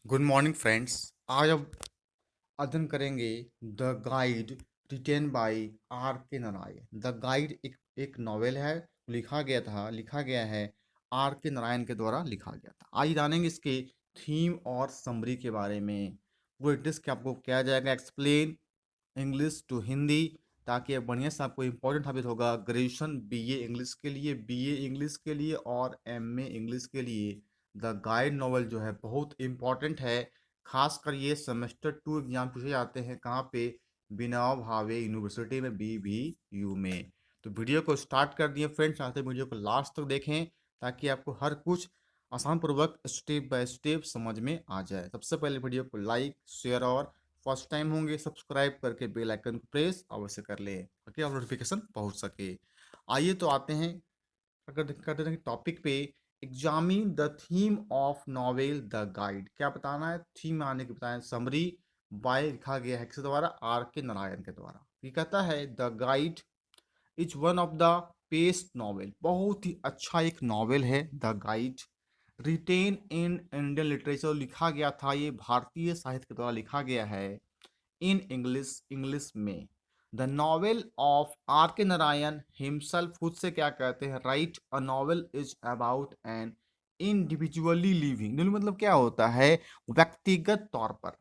Good morning friends. आज अब अध्ययन करेंगे the guide written by R K Narayan. The guide एक नॉवेल है, लिखा गया है आर के नारायण के द्वारा लिखा गया था। आज जानेंगे इसके थीम और समरी के बारे में। वो इंग्लिश के आपको क्या जाएगा एक्सप्लेन इंग्लिश टू हिंदी, ताकि अब बढ़िया से आपको इम्पोर्टेंट साबित होगा ग्रेजुएशन बीए इंग्लिश के लिए, बीए इंग्लिश के लिए और एमए इंग्लिश के लिए। द गाइड नॉवल जो है बहुत इम्पोर्टेंट है। खासकर ये सेमेस्टर 2 एग्जाम पूछे जाते हैं कहाँ पे, बिना भावे यूनिवर्सिटी में, BVU में। तो वीडियो को स्टार्ट कर दिए फ्रेंड्स, चाहते वीडियो को लास्ट तक देखें ताकि आपको हर कुछ आसान पूर्वक स्टेप बाय स्टेप समझ में आ जाए। सबसे पहले वीडियो को लाइक शेयर और फर्स्ट टाइम होंगे सब्सक्राइब करके बेल आइकन को प्रेस अवश्य कर ले ताकि आप नोटिफिकेशन पहुंच सके। आइए तो आते हैं अगर करते हैं टॉपिक पे। Examine the theme of novel the guide. क्या बताना है, थीम आने के बताएं। समरी बाय लिखा गया है किसके द्वारा, आर के नारायण के द्वारा। ये कहता है the guide is one of the best novel, बहुत ही अच्छा एक नॉवेल है the guide. Written in Indian literature, लिखा गया था ये भारतीय साहित्य के द्वारा लिखा गया है इन इंग्लिश, इंग्लिश में। The novel of are K Narayan himself खुद से क्या कहते हैं, right a novel is about an individually living. मतलब क्या होता है, व्यक्तिगत तौर पर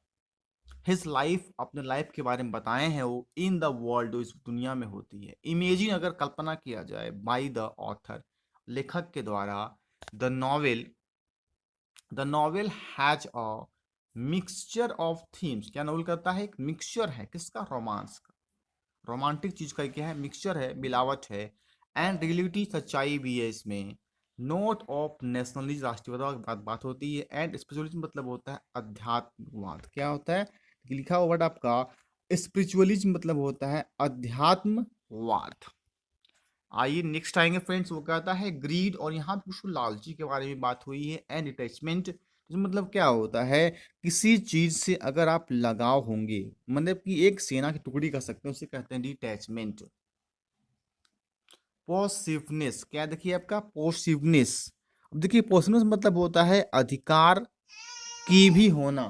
हिज लाइफ, अपने लाइफ के बारे में बताए हैं वो, इन द वर्ल्ड, जो इस दुनिया में होती है। इमेजिन, अगर कल्पना किया जाए, बाई द ऑथर, लेखक के द्वारा। The novel the novel has a mixture of themes. क्या नॉवेल करता है, एक मिक्सचर है किसका, रोमांस का, रोमांटिक चीज का क्या है, मिक्सचर है, मिलावट है। एंड रियलिटी, सच्चाई भी है इसमें। नोट ऑफ नेशनलिज्म, राष्ट्रीयता की बात होती है। एंड स्पिरिचुअलिज्म मतलब होता है अध्यात्मवाद। क्या होता है, लिखा हुआ वर्ड आपका स्पिरिचुअलिज्म मतलब होता है अध्यात्मवाद। आइए नेक्स्ट आएंगे फ्रेंड्स, वो कहता है ग्रीड, और यहाँ पे कुछ लालची के बारे में बात हुई है। एंड अटैचमेंट, मतलब क्या होता है, किसी चीज से अगर आप लगाव होंगे, मतलब कि एक सेना की टुकड़ी कर सकते हैं, उसे कहते हैं डिटैचमेंट। पोसिवनेस, क्या देखिए आपका पोसिवनेस। अब देखिए पोसिवनेस मतलब होता है अधिकार की भी होना,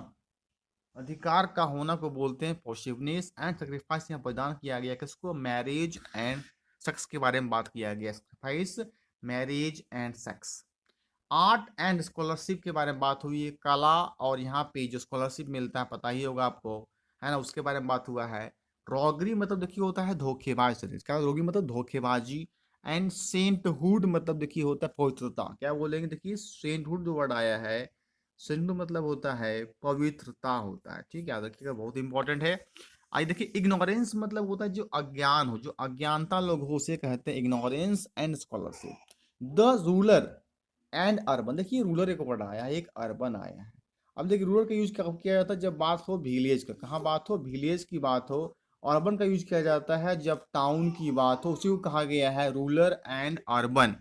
अधिकार का होना को बोलते हैं पॉसिवनेस। एंड सेक्रीफाइस, यहाँ बलिदान किया गया किसको, मैरिज एंड सेक्स के बारे में बात किया गया, sacrifice, marriage and sex. Art and scholarship के बारे में बात हुई है, कला, और यहाँ पे जो स्कॉलरशिप मिलता है पता ही होगा आपको, है ना, उसके बारे में बात हुआ है। रॉगरी मतलब देखिए होता है धोखेबाज, क्या रॉगरी मतलब धोखेबाजी। एंड सेंटहुड मतलब देखिए होता है पवित्रता। क्या बोलेंगे, देखिए सेंटहुड जो वर्ड आया है, सेंट मतलब होता है पवित्रता होता है, ठीक है, याद रखिएगा, बहुत इंपॉर्टेंट है। आइए देखिए इग्नोरेंस मतलब होता है जो अज्ञान हो, जो अज्ञानता लोग हो, उसे कहते हैं ignorance. And scholarship, the ruler and urban, देखिए रूरल एक वर्ड आया है, एक अर्बन आया है। अब देखिए रूरल का यूज कब किया जाता है, जब बात हो विलेज का, कहाँ बात हो, विलेज की बात हो। अर्बन का यूज किया जाता है जब टाउन की बात हो, उसी को कहा गया है rural and urban.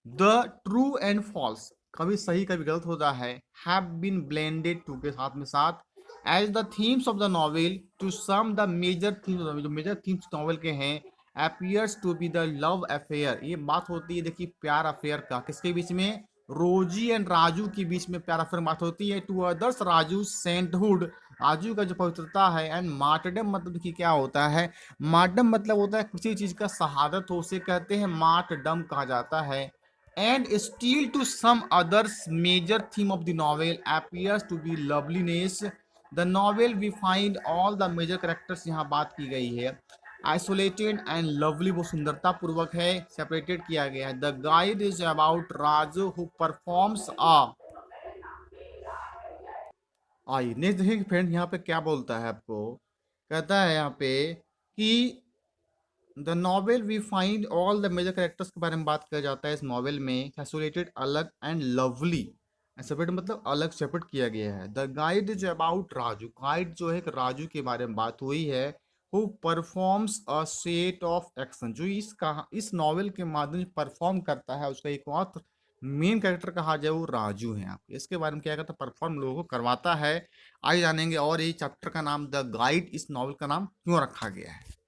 The true and false, कभी सही कभी गलत होता है, हैव बीन ब्लेंडेड टू के साथ में साथ, as the themes of the novel to sum the major themes, जो मेजर थीम्स नॉवेल के हैं, appears to be the love affair. ये बात होती है देखिए प्यार अफेयर का, किसके बीच में, रोजी एंड राजू के बीच में प्यार अफेयर बात होती है। To others Raju sainthood, Raju का जो पवित्रता है। एंड मार्टरडम मतलब देखिए क्या होता है, मार्टरडम मतलब होता है किसी चीज का शहादत हो, उसे कहते हैं मार्टरडम कहा जाता है। And still to some others, major theme of the novel appears to be loveliness. The novel we find all the major characters, यहाँ बात की गई है, आइसोलेटेड एंड लवली, वो सुंदरता पूर्वक है, सेपरेटेड किया गया है। The guide is about Raju who performs आ। आइए नेक्स्ट देखिए फ्रेंड, यहाँ पे क्या बोलता है आपको, कहता है यहाँ पे कि the novel we find all the major characters के बारे में बात किया जाता है इस नॉवेल में, आइसोलेटेड, अलग, एंड लवली, सेपरेट मतलब अलग, सेपरेट किया गया है। The guide is about Raju, guide जो है राजू के बारे में बात हुई है, who performs a set of action, जो इस नॉवेल के माध्यम से परफॉर्म करता है, उसका एक और मेन कैरेक्टर कहा जाए वो राजू है। आप इसके बारे में क्या करता है, परफॉर्म लोगों को करवाता है। आइए जानेंगे, और ये चैप्टर का नाम द गाइड, इस नॉवल का नाम क्यों रखा गया है।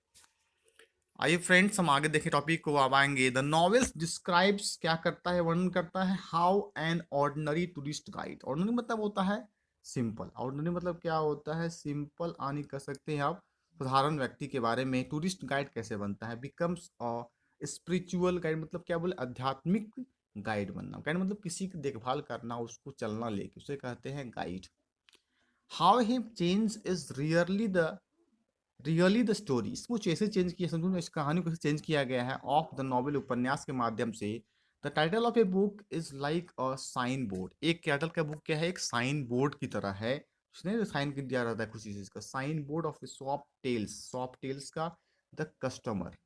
आइए फ्रेंड्स हम आगे देखें टॉपिक को, अब आएंगे द नॉवेल्स डिस्क्राइब्स, क्या करता है, वर्णन करता है, how an ordinary tourist guide. Ordinary मतलब होता है सिंपल। ऑर्डिनरी मतलब क्या होता है? सिंपल आनी कह सकते हैं आप, साधारण व्यक्ति के बारे में। टूरिस्ट गाइड कैसे बनता है? बिकम्स अ स्पिरिचुअल गाइड, मतलब क्या बोले, आध्यात्मिक गाइड बनना। गाइड मतलब किसी की देखभाल करना, उसको चलना लेके, उसे कहते हैं guide. How he change is really the story, इसको कैसे चेंज किया, समझो ना, इस कहानी को कैसे चेंज किया गया है ऑफ द नॉवेल, उपन्यास के माध्यम से। The title of a book is like a sign board, एक टाइटल का बुक क्या है? एक साइन बोर्ड की तरह है। उसने साइन दिया रहता है कुछ चीज का, sign board of shop tells का the customer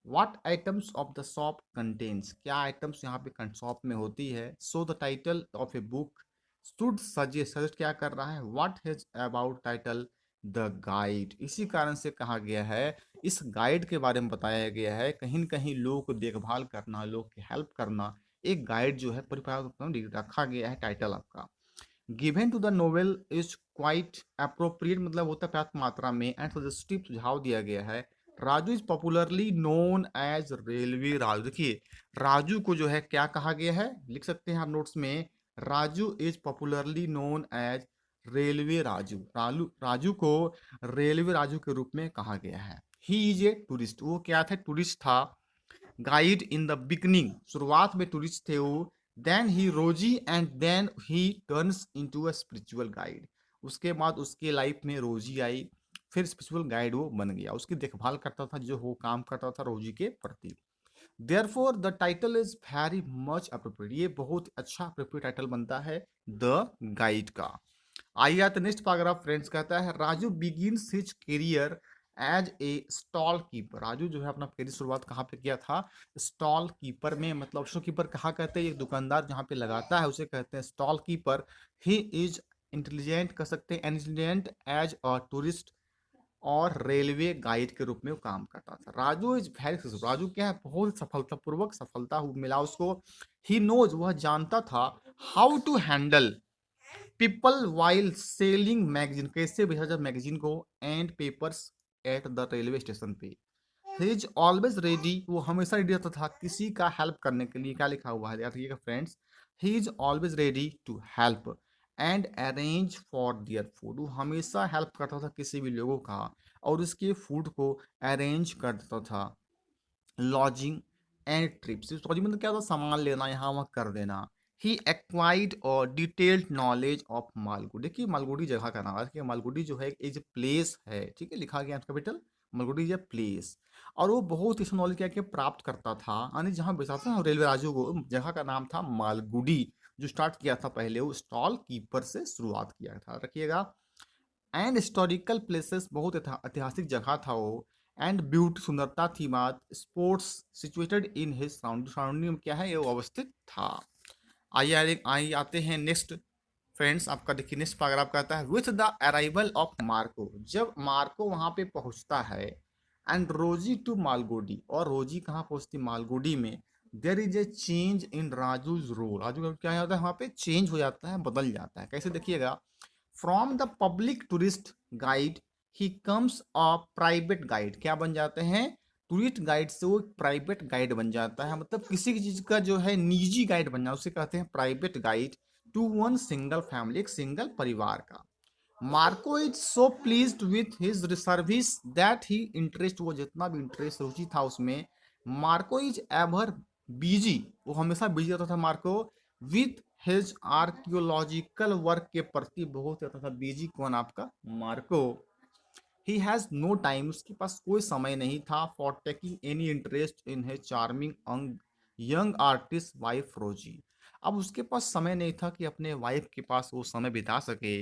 what items of the shop contains, क्या आइटम्स यहाँ पे शॉप में होती है। So the title of a book should suggest क्या कर रहा है, what is about title the guide, इसी कारण से कहा गया है, इस गाइड के बारे में बताया गया है। कहीं न कहीं लोगों को देखभाल करना, लोग की हेल्प करना, एक गाइड जो है परिभाषित रखा गया है टाइटल आपका। Given to the novel is quite appropriate, मतलब होता है पर्याप्त मात्रा में, एंड सजेस्टिव, सुझाव दिया गया है। Raju is popularly known as railway Raju, देखिए राजू को जो है क्या कहा गया है, लिख सकते हैं आप नोट्स में, Raju is popularly known as railway Raju, Raju को रेलवे राजू के रूप में कहा गया है। ही इज ए टूरिस्ट, वो क्या था? टूरिस्ट था। गाइड इन द बिगनिंग, शुरुआत में टूरिस्ट थे वो। Then he Rosie and then he turns into a spiritual guide, उसके बाद उसके लाइफ में रोजी आई, फिर स्पिरिचुअल गाइड वो बन गया, उसकी देखभाल करता था, जो वो काम करता था रोजी के प्रति। Therefore the title is very much appropriate, ये बहुत अच्छा अप्रोप्रिएट टाइटल बनता है द गाइड का। आइए आते नेक्स्ट पैराग्राफ फ्रेंड्स, कहता है Raju begins his career as a stall keeper, Raju जो है अपना करियर शुरुआत कहाँ पे किया था? स्टॉल कीपर में, मतलब स्टॉल कीपर कहाँ कहते हैं? एक दुकानदार जहाँ पे लगाता है उसे कहते हैं stall keeper. He is intelligent, कह सकते हैं इंटेलिजेंट एज अ टूरिस्ट, और रेलवे गाइड के रूप में वो काम करता था। Raju is very successful, Raju क्या है? बहुत सफलतापूर्वक सफलता मिला उसको। ही नोज, वह जानता था, how to handle people while selling magazine, कैसे भेजा जाए मैगजीन को and papers at the railway station पे। ही इज ऑलवेज रेडी, वो हमेशा रेडी रहता था किसी का हेल्प करने के लिए। क्या लिखा हुआ है यार देखिएगा friends, he is always ready to help and arrange for their food, वो हमेशा हेल्प करता था किसी भी लोगों का, और उसके फूड को अरेंज कर देता था। लॉजिंग एंड ट्रिप्स, लॉजिंग मतलब क्या होता है? सामान लेना, यहाँ वहाँ कर देना। ही एक्वाइर्ड और डिटेल्ड नॉलेज ऑफ मालगुडी, देखिए मालगुडी जगह का नाम है, देखिए मालगुडी जो है एक प्लेस है, ठीक है, लिखा गया capital, Malgudi is a place. और वो बहुत इस नॉलेज क्या क्या प्राप्त करता था, यानी जहाँ बेचाता था रेलवे राजू को, जगह का नाम था मालगुडी, जो स्टार्ट किया था पहले वो स्टॉल कीपर से शुरुआत किया था, रखिएगा। एंड हिस्टोरिकल प्लेसेस, बहुत ऐतिहासिक जगह था वो। एंड ब्यूटी, सुंदरता थी बात। Sports situated in his surrounding में क्या है, ये वो अवस्थित था। आइए आइए आते हैं नेक्स्ट फ्रेंड्स, आपका देखिए नेक्स्ट पैराग्राफ कहता है with the arrival of Marco, जब मार्को वहां पे पहुंचता है, एंड रोजी टू मालगुडी, और रोजी कहाँ पहुंचती? मालगुडी में। There is a change in Raju's role, Raju का क्या होता है वहां पे? चेंज हो जाता है, बदल जाता है, कैसे देखिएगा। From the public tourist guide he comes a private guide, क्या बन जाते हैं? टूरिस्ट गाइड से वो प्राइवेट गाइड बन जाता है, मतलब किसी चीज का जो है निजी गाइड बन जाता है, उसे कहते हैं private guide to one single family, एक सिंगल परिवार का। Marco is so pleased with his service that he interest, वो जितना भी इंटरेस्ट रुचि था उसमें, मार्को इज एवर बिजी, वो हमेशा बिजी रहता था Marco, with his archaeological work के प्रति बहुत रहता था बिजी। कौन? आपका Marco. He has no time, उसके पास कोई समय नहीं था, for taking any interest in his charming young artist wife Rosie, अब उसके पास समय नहीं था कि अपने वाइफ के पास वो समय बिता सके,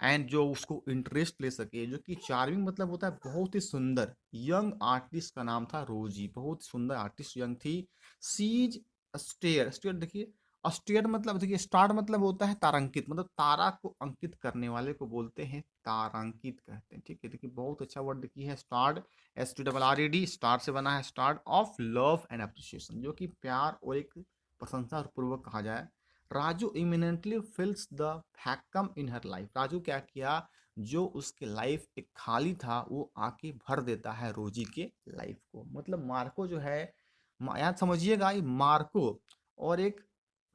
एंड जो उसको इंटरेस्ट ले सके, जो कि चार्मिंग मतलब होता है बहुत ही सुंदर, यंग आर्टिस्ट का नाम था रोजी, बहुत सुंदर आर्टिस्ट यंग थी। सीज स्टेयर, स्टेयर देखिए, अस्टेयर मतलब देखिए, स्टार मतलब होता है तारांकित, मतलब तारा को अंकित करने वाले को बोलते हैं तारांकित कहते हैं, ठीक है। देखिए बहुत अच्छा वर्ड देखिए है starred, S T double R E D, star से बना है, starred of love and appreciation, जो कि प्यार और एक प्रशंसा पूर्वक कहा जाए। Raju eminently fills the vacuum in her life, Raju क्या किया, जो उसके लाइफ एक खाली था वो आके भर देता है रोजी के लाइफ को, मतलब मार्को जो है, याद समझिएगा, ये मार्को और एक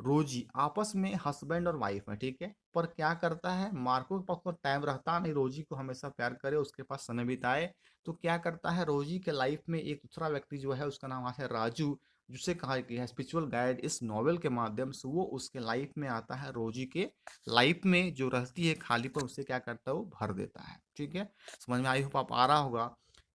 रोजी आपस में हस्बैंड और वाइफ है, ठीक है, पर क्या करता है, मार्को के पास तो टाइम रहता नहीं रोजी को हमेशा प्यार करे, उसके पास समय बिताए। तो क्या करता है, रोजी के लाइफ में एक दूसरा व्यक्ति जो है उसका नाम आता है राजू, जिसे कहा गया है स्पिरिचुअल गाइड। इस नॉवेल के माध्यम से वो उसके लाइफ में आता है, रोजी के लाइफ में जो रहती है खालीपन उसे क्या करता है, वो भर देता है। ठीक है, समझ में आई होप आप आ रहा होगा।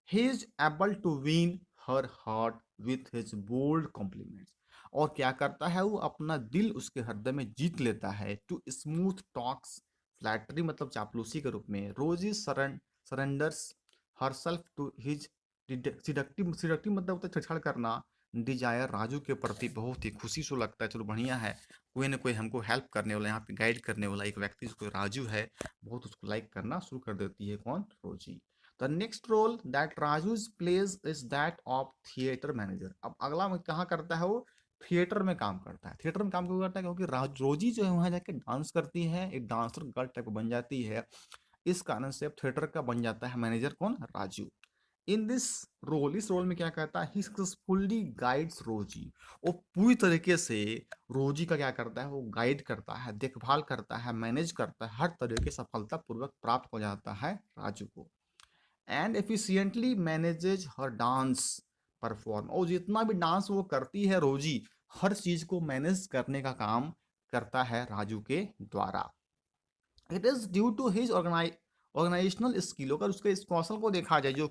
He is able to win her heart with his bold compliments. और क्या करता है, वो अपना दिल उसके हृदय में जीत लेता है। टू स्मूथ टॉक्स फ्लैटरी मतलब चापलूसी के रूप में, Rosie surrenders herself to his seductive seductive मतलब होता है छेड़छाड़ करना, डिजायर राजू के प्रति बहुत ही खुशी से लगता है, चलो बढ़िया है, कोई ना कोई हमको हेल्प करने वाला, यहाँ पे गाइड करने वाला एक व्यक्ति जिसको राजू है, बहुत उसको लाइक करना शुरू कर देती है कौन, Rosie. The next role that Raju plays is that of theatre manager. अब अगला में कहाँ करता है वो, थिएटर में काम करता है। थिएटर में काम क्यों करता है, क्योंकि रोजी जो है वहां जाके डांस करती है, एक डांसर गर्ल टाइप बन जाती है, इस कारण से अब थिएटर का बन जाता है मैनेजर कौन, राजू। इन दिस रोल, इस रोल में क्या करता है, ही सक्सेसफुली गाइड्स रोजी। वो पूरी तरीके से रोजी का क्या करता है, वो गाइड करता है, देखभाल करता है, मैनेज करता है, हर तरह की सफलता पूर्वक प्राप्त हो जाता है राजू को। And efficiently manages her dance perform, और जितना भी डांस वो करती है रोजी, हर चीज को मैनेज करने का काम करता है राजू के द्वारा। It is due to his organisational skill, अगर उसके इस कौशल को देखा जाए जो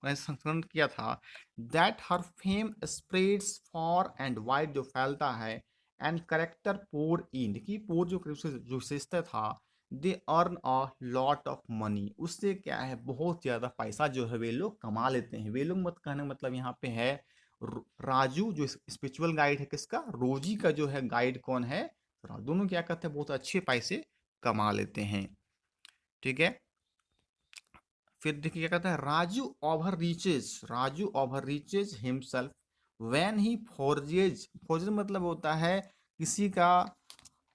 संस्करण किया था, that her fame spreads for and wide, जो फैलता है, एंड करेक्टर पोर इन की पोर जो जो विशेषता था, they earn a lot of money, उससे क्या है बहुत ज्यादा पैसा जो है वे लोग कमा लेते हैं। वे लोग मत कहने मतलब यहाँ पे है राजू जो स्पिरिचुअल गाइड है किसका, रोजी का जो है गाइड कौन है, दोनों क्या कहते हैं बहुत अच्छे पैसे कमा लेते हैं। ठीक है, फिर देखिए क्या कहता है, Raju overreaches himself when he forges, forges मतलब होता है किसी का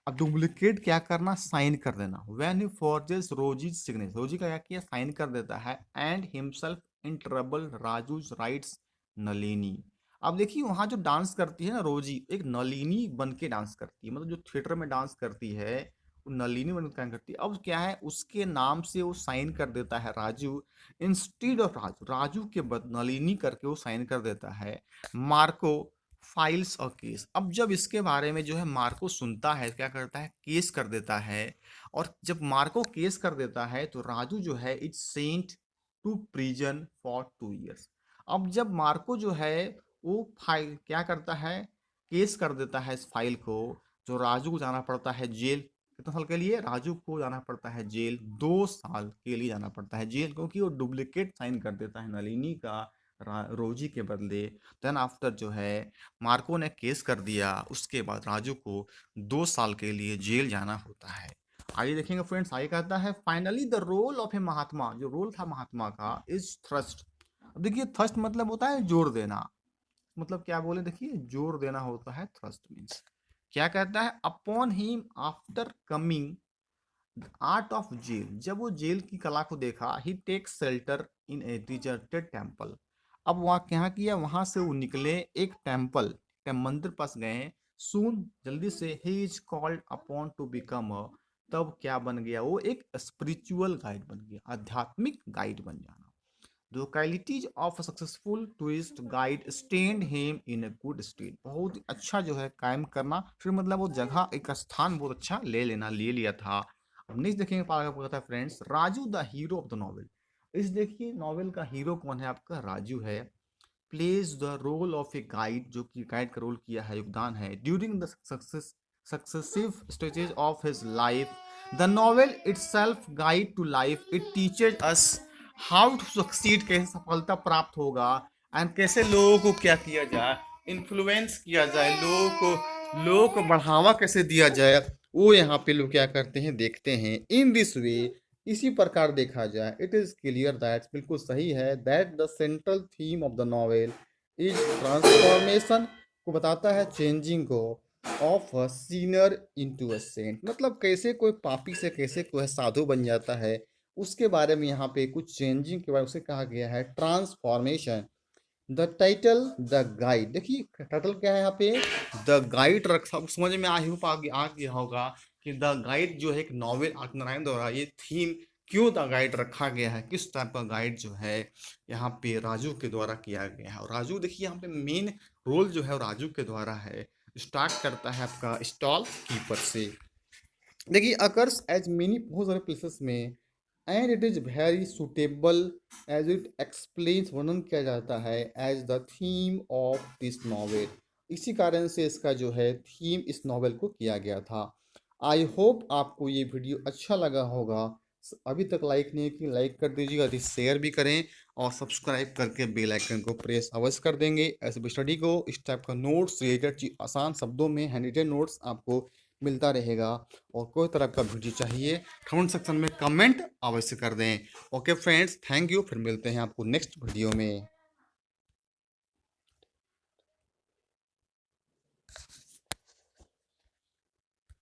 डुप्लीकेट क्या करना, साइन कर देना। व्हेन ही फॉर्जेज रोजीज सिग्नेचर, रोजी का क्या किया, साइन कर देता है। And himself in trouble Raju's rights Nalini. अब देखिए वहां जो डांस करती है ना रोजी, एक नलिनी बन के डांस करती है, मतलब जो थिएटर में डांस करती है वो नलिनी बन के काम करती है। अब क्या है, उसके नाम से वो साइन कर देता है राजू, इंस्टीड ऑफ राजू, राजू के बद नलिनी करके वो साइन कर देता है। मार्को फाइल्स और केस, अब जब इसके बारे में जो है मार्को सुनता है, क्या करता है, केस कर देता है। और जब मार्को केस कर देता है तो राजू जो है it's sent to prison for 2 years। अब जब मार्को जो है वो फाइल क्या करता है, केस कर देता है इस फाइल को, जो राजू को जाना पड़ता है जेल। कितना साल के लिए, राजू को जाना पड़ता है जेल, 2 साल के लिए जाना पड़ता है जेल, क्योंकि वो डुप्लीकेट साइन कर देता है नलिनी का रोजी के बदले। देन आफ्टर जो है मार्को ने केस कर दिया, उसके बाद राजू को 2 साल के लिए जेल जाना होता है। आइए देखेंगे फ्रेंड्स, आगे कहता है फाइनली द रोल ऑफ ए महात्मा, जो रोल था महात्मा का इज थ्रस्ट। अब देखिए थ्रस्ट मतलब होता है जोर देना, मतलब क्या बोले, देखिए जोर देना होता है थ्रस्ट मीन्स। क्या कहता है, upon him after coming art of jail, जब वो जेल की कला को देखा, he take shelter in a deserted temple. अब वहाँ क्या किया, वहां से वो निकले एक टेम्पल, मंदिर पास गए। सून जल्दी से he is called upon two become a, तब क्या बन गया, वो एक स्पिरिचुअल गाइड बन गया, आध्यात्मिक गाइड बन जाना। The qualities of a successful tourist guide stand him in a good state, बहुत अच्छा जो है कायम करना, फिर मतलब वो जगह एक स्थान बहुत अच्छा ले लिया था। अब नेक्स्ट देखेंगे पारा का है friends, Raju the hero of the novel. इस देखिए नॉवेल का हीरो कौन है, आपका राजू है। Plays the role of a guide, जो कि गाइड का रोल किया है, योगदान है, during the successive stages of his life. The novel itself guide to life, it teaches us how to succeed, कैसे सफलता प्राप्त होगा, एंड कैसे लोगों को क्या किया जाए, इन्फ्लुएंस किया जाए, लोगों को बढ़ावा कैसे दिया जाए, वो यहाँ पे लोग क्या करते हैं, देखते हैं। इन दिस वे, इसी प्रकार देखा जाए, इट इज क्लियर दैट, बिल्कुल सही है, that the central theme of the novel is transformation, को बताता है चेंजिंग को, of a sinner into a saint, मतलब कैसे कोई पापी से कैसे कोई साधु बन जाता है, उसके बारे में यहाँ पे कुछ चेंजिंग के बारे में उसे कहा गया है transformation. The title the guide, देखिए टाइटल क्या है यहाँ पे, द गाइड रखा, समझ में आ गया होगा कि द गाइड जो है एक नॉवेल आर नारायण द्वारा ये थीम क्यों द गाइड रखा गया है, किस टाइप का गाइड जो है यहाँ पे राजू के द्वारा किया गया है। और राजू देखिए यहाँ पे मेन रोल जो है वो राजू के द्वारा है। स्टार्ट करता है आपका स्टॉल कीपर से। देखिए अकर्स एज मेनी बहुत सारे प्लेसेस में and it is very suitable as it explains, वर्णन किया जाता है as the theme of this novel. इसी कारण से इसका जो है थीम इस नॉवेल को किया गया था। आई होप आपको ये वीडियो अच्छा लगा होगा। अभी तक लाइक नहीं की लाइक कर दीजिएगा, यदि शेयर भी करें और सब्सक्राइब करके बेल आइकन को प्रेस अवश्य कर देंगे। ऐसे भी स्टडी को इस टाइप का नोट्स रिलेटेड आसान शब्दों में हैंड रिटेन नोट्स आपको मिलता रहेगा। और कोई तरह का वीडियो चाहिए कमेंट सेक्शन में कमेंट अवश्य कर दें। ओके फ्रेंड्स, थैंक यू, फिर मिलते हैं आपको नेक्स्ट वीडियो में।